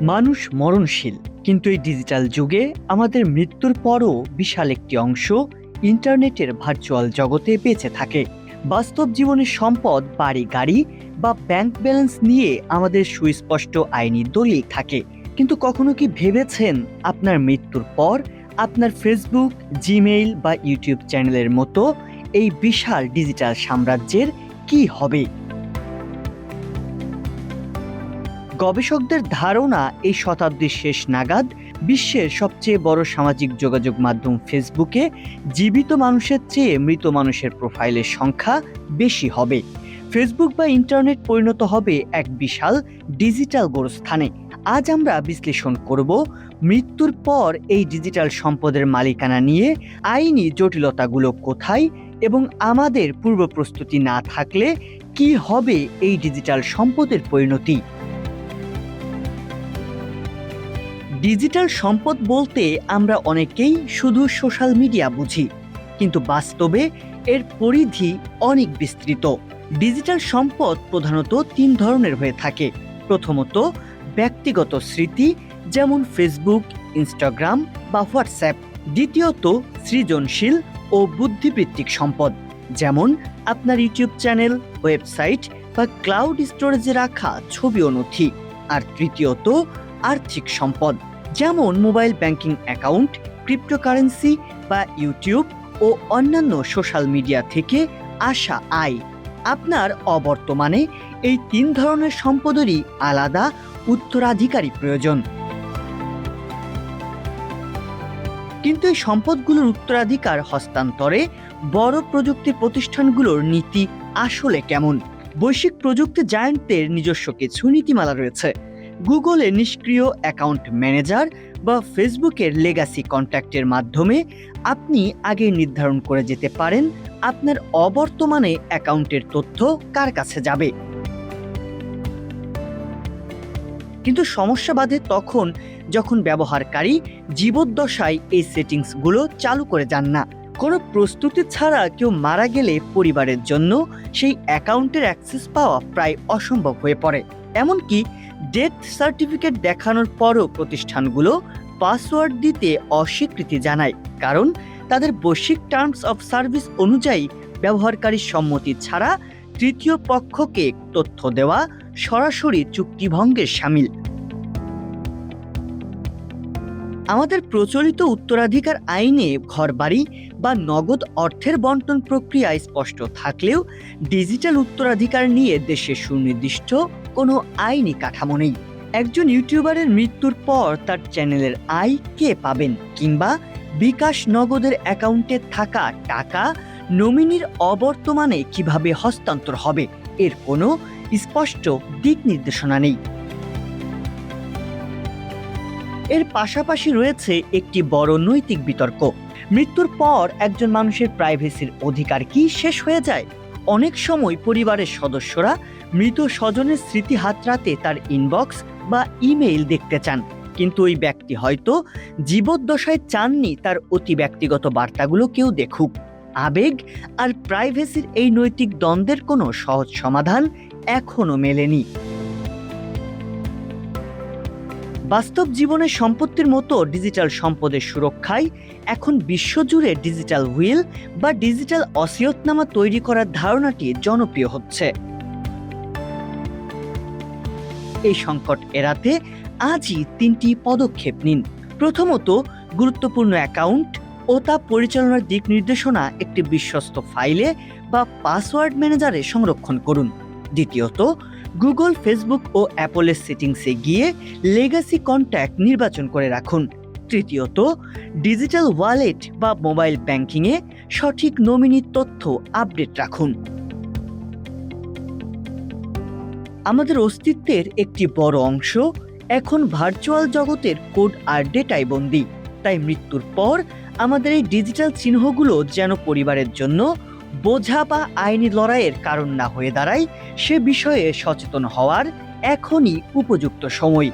মানুষ মরণশীল, কিন্তু এই ডিজিটাল যুগে আমাদের মৃত্যুর পরও বিশাল একটি অংশ ইন্টারনেটের ভার্চুয়াল জগতে বেঁচে থাকে। বাস্তব জীবনের সম্পদ, বাড়ি গাড়ি বা ব্যাংক ব্যালেন্স নিয়ে আমাদের সুস্পষ্ট আইনি দলিল থাকে, কিন্তু কখনো কি ভেবেছেন আপনার মৃত্যুর পর আপনার ফেসবুক, জিমেইল বা ইউটিউব চ্যানেলের মতো এই বিশাল ডিজিটাল সাম্রাজ্যের কি হবে? গবেষকদের ধারণা, এই শতাব্দীর শেষ নাগাদ বিশ্বের সবচেয়ে বড় সামাজিক যোগাযোগ মাধ্যম ফেসবুকে জীবিত মানুষের চেয়ে মৃত মানুষের প্রোফাইলের সংখ্যা বেশি হবে। ফেসবুক বা ইন্টারনেট পরিণত হবে এক বিশাল ডিজিটাল গোরস্থানে। আজ আমরা বিশ্লেষণ করব মৃত্যুর পর এই ডিজিটাল সম্পদের মালিকানা নিয়ে আইনি জটিলতাগুলো কোথায়, এবং আমাদের পূর্ব প্রস্তুতি না থাকলে কি হবে এই ডিজিটাল সম্পদের পরিণতি। ডিজিটাল সম্পদ বলতে আমরা অনেকেই শুধু সোশ্যাল মিডিয়া বুঝি, কিন্তু বাস্তবে এর পরিধি অনেক বিস্তৃত। ডিজিটাল সম্পদ প্রধানত তিন ধরনের হয়ে থাকে। প্রথমত, ব্যক্তিগত স্মৃতি, যেমন ফেসবুক, ইনস্টাগ্রাম বা হোয়াটসঅ্যাপ। দ্বিতীয়ত, সৃজনশীল ও বুদ্ধিবৃত্তিক সম্পদ, যেমন আপনার ইউটিউব চ্যানেল, ওয়েবসাইট বা ক্লাউড স্টোরেজে রাখা ছবি ও নথি। আর তৃতীয়ত, আর্থিক সম্পদ, যেমন মোবাইল ব্যাংকিং অ্যাকাউন্ট, ক্রিপ্টোকারেন্সি বা ইউটিউব ও অন্যান্য সোশ্যাল মিডিয়া থেকে আসা আয়। আপনার অবর্তমানে এই তিন ধরনের সম্পদেরই আলাদা উত্তরাধিকারী প্রয়োজন। কিন্তু এই সম্পদগুলোর উত্তরাধিকার হস্তান্তরে বড় প্রযুক্তি প্রতিষ্ঠানগুলোর নীতি আসলে কেমন? বৈশ্বিক প্রযুক্তি জায়ান্টদের নিজস্ব কিছু নীতিমালা রয়েছে। গুগলের নিষ্ক্রিয় অ্যাকাউন্ট ম্যানেজার বা ফেসবুকের লেগাসি কন্ট্যাক্টের মাধ্যমে আপনি আগে নির্ধারণ করে যেতে পারেন আপনার অবর্তমানে অ্যাকাউন্টের তথ্য কার কাছে যাবে। কিন্তু সমস্যা বাধে তখন যখন ব্যবহারকারী জীবদ্দশায় এই সেটিংসগুলো চালু করে যান না। কোনো প্রস্তুতি ছাড়া কেউ মারা গেলে পরিবারের জন্য সেই অ্যাকাউন্টের অ্যাক্সেস পাওয়া প্রায় অসম্ভব হয়ে পড়ে। এমনকি ডেথ সার্টিফিকেট দেখানোর পরও প্রতিষ্ঠানগুলো পাসওয়ার্ড দিতে অস্বীকৃতি জানায়, কারণ তাদের বৈশ্বিক টার্মস অফ সার্ভিস অনুযায়ী ব্যবহারকারীর সম্মতি ছাড়া তৃতীয় পক্ষকে তথ্য দেওয়া সরাসরি চুক্তিভঙ্গের শামিল। আমাদের প্রচলিত উত্তরাধিকার আইনে ঘরবাড়ি বা নগদ অর্থের বন্টন প্রক্রিয়া স্পষ্ট থাকলেও ডিজিটাল উত্তরাধিকার নিয়ে দেশে সুনির্দিষ্ট কোনো আইনি কাঠামো নেই। একজন ইউটিউবারের মৃত্যুর পর তার চ্যানেলের আয় কে পাবেন, কিংবা বিকাশ নগদের অ্যাকাউন্টে থাকা টাকা নমিনির অবর্তমানে কিভাবে হস্তান্তর হবে, এর কোনো স্পষ্ট দিক নির্দেশনা নেই। এর পাশাপাশি রয়েছে একটি বড় নৈতিক বিতর্ক। মৃত্যুর পর একজন মানুষের প্রাইভেসির অধিকার কি শেষ হয়ে যায়? অনেক সময় পরিবারের সদস্যরা মৃত স্বজনের স্মৃতি হাতড়াতে তার ইনবক্স বা ইমেইল দেখতে চান, কিন্তু ওই ব্যক্তি হয়তো জীবদ্দশায় চাননি তার অতি ব্যক্তিগত বার্তাগুলো কেউ দেখুক। আবেগ আর প্রাইভেসির এই নৈতিক দ্বন্দ্বের কোনো সহজ সমাধান এখনো মেলেনি। বাস্তব জীবনের সম্পত্তির মতো ডিজিটাল সম্পদের সুরক্ষায় এখন বিশ্বজুড়ে ডিজিটাল উইল বা ডিজিটাল ওসিয়তনামা তৈরি করার ধারণাটি জনপ্রিয় হচ্ছে। এই সংকট এড়াতে আজই তিনটি পদক্ষেপ নিন। প্রথমত, গুরুত্বপূর্ণ অ্যাকাউন্ট ও তা পরিচালনার দিক নির্দেশনা একটি বিশ্বস্ত ফাইলে বা পাসওয়ার্ড ম্যানেজারে সংরক্ষণ করুন। দ্বিতীয়ত, গুগল, ফেসবুক ও অ্যাপলের সেটিংসে গিয়ে লেগাসি কন্ট্যাক্ট নির্বাচন করে রাখুন। তৃতীয়ত, ডিজিটাল ওয়ালেট বা মোবাইল ব্যাংকিংয়ে সঠিক নমিনির তথ্য আপডেট রাখুন। আমাদের অস্তিত্বের একটি বড় অংশ এখন ভার্চুয়াল জগতের কোড আর ডেটায় বন্দী। তাই মৃত্যুর পর আমাদের এই ডিজিটাল চিহ্নগুলো যেন পরিবারের জন্য বোঝা বা আইনি লড়াইয়ের কারণ না হয়ে দাঁড়ায়, সে বিষয়ে সচেতন হওয়ার এখনই উপযুক্ত সময়।